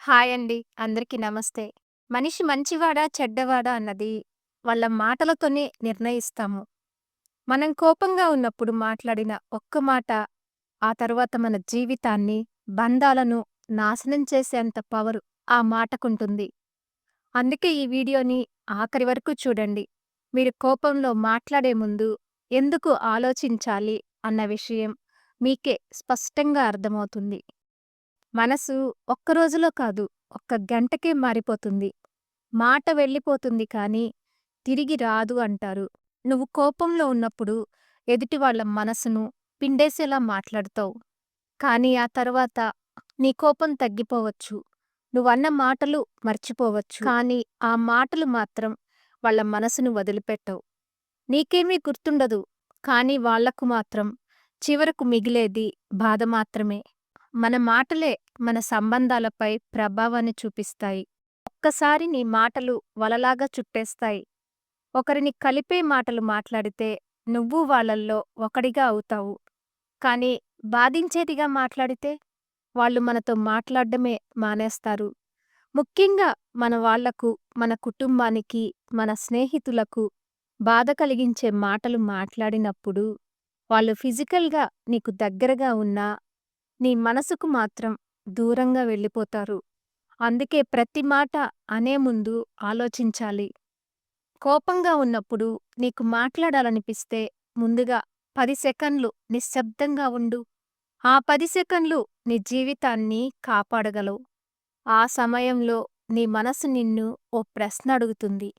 Hi అండి. అందరికీ నమస్తే. మనిషి మంచివాడా, చెడ్డవాడా అన్నది వాళ్ళ మాటలతోనే నిర్ణయిస్తాము. మనం కోపంగా ఉన్నప్పుడు మాట్లాడిన ఒక్క మాట, ఆ తరువాత మన జీవితాన్ని, బంధాలను నాశనం చేసేంత పవరు ఆ మాటకుంటుంది. అందుకే ఈ వీడియోని ఆఖరి వరకు చూడండి. మీరు కోపంలో మాట్లాడే ముందు ఎందుకు ఆలోచించాలి అన్న విషయం మీకే స్పష్టంగా అర్థమవుతుంది. మనసు ఒక్క రోజులో కాదు, ఒక్క గంటకే మారిపోతుంది. మాట వెళ్ళిపోతుంది కానీ, తిరిగి రాదు అంటారు. నువ్వు కోపంలో ఉన్నప్పుడు ఎదుటి వాళ్ళ మనసును పిండేసేలా మాట్లాడతావు. కానీ ఆ తర్వాత నీ కోపం తగ్గిపోవచ్చు. నువ్వన్న మాటలు మర్చిపోవచ్చు. కానీ ఆ మాటలు మాత్రం వాళ్ళ మనసును వదిలిపెట్టవు. నీకేమీ గుర్తుండదు. కానీ వాళ్లకు మాత్రం చివరకు మిగిలేది బాధ మాత్రమే. మన మాటలే మన సంబంధాలపై ప్రభావాన్ని చూపిస్తాయి. ఒక్కసారి నీ మాటలు వలలాగా చుట్టేస్తాయి. ఒకరిని కలిపే మాటలు మాట్లాడితే నువ్వు వాళ్ళల్లో ఒకడిగా అవుతావు. కానీ బాధించేదిగా మాట్లాడితే వాళ్ళు మనతో మాట్లాడ్డమే మానేస్తారు. ముఖ్యంగా మన వాళ్లకు, మన కుటుంబానికి, మన స్నేహితులకు బాధ కలిగించే మాటలు మాట్లాడినప్పుడు వాళ్ళు ఫిజికల్‌గా నీకు దగ్గరగా ఉన్నా నీ మనసుకు మాత్రం దూరంగా వెళ్ళిపోతారు. అందుకే ప్రతి మాట అనే ముందు ఆలోచించాలి. కోపంగా ఉన్నప్పుడు నీకు మాట్లాడాలనిపిస్తే ముందుగా 10 సెకన్లు నిశ్శబ్దంగా ఉండు. ఆ 10 సెకన్లు నీ జీవితాన్ని కాపాడగలవు. ఆ సమయంలో నీ మనసు నిన్ను ఓ ప్రశ్న అడుగుతుంది.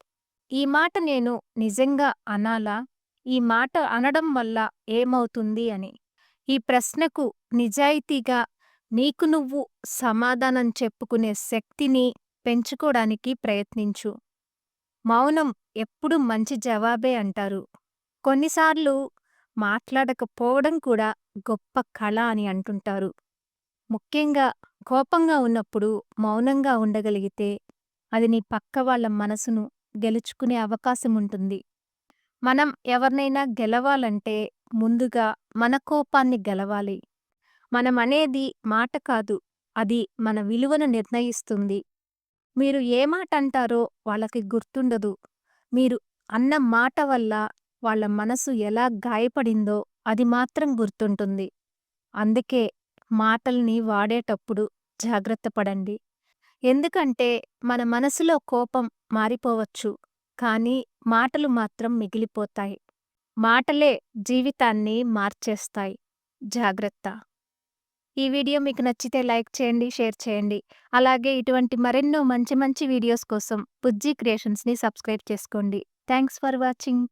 ఈ మాట నేను నిజంగా అనాలా? ఈ మాట అనడం వల్ల ఏమవుతుంది అని. ఈ ప్రశ్నకు నిజాయితీగా నీకు నువ్వు సమాధానం చెప్పుకునే శక్తిని పెంచుకోడానికి ప్రయత్నించు. మౌనం ఎప్పుడూ మంచి జవాబే అంటారు. కొన్నిసార్లు మాట్లాడకపోవడం కూడా గొప్ప కళ అని అంటుంటారు. ముఖ్యంగా కోపంగా ఉన్నప్పుడు మౌనంగా ఉండగలిగితే అది నీ పక్క వాళ్ళ మనసును గెలుచుకునే అవకాశముంటుంది. మనం ఎవరినైనా గెలవాలంటే ముందుగా మన కోపాన్ని గెలవాలి. మనమనేది మాట కాదు, అది మన విలువను నిర్ణయిస్తుంది. మీరు ఏ మాట అంటారో వాళ్ళకి గుర్తుండదు. మీరు అన్న మాట వల్ల వాళ్ళ మనసు ఎలా గాయపడిందో అది మాత్రం గుర్తుంటుంది. అందుకే మాటల్ని వాడేటప్పుడు జాగ్రత్త పడండి. ఎందుకంటే మన మనసులో కోపం మారిపోవచ్చు, కానీ మాటలు మాత్రం మిగిలిపోతాయి. మాటలే జీవితాన్ని మార్చేస్తాయి. జాగ్రత్త. ఈ వీడియో మీకు నచ్చితే లైక్ చేయండి, షేర్ చేయండి. అలాగే ఇటువంటి మరెన్నో మంచి మంచి వీడియోస్ కోసం బుజ్జి క్రియేషన్స్‌ని సబ్స్క్రైబ్ చేసుకోండి. Thanks for watching.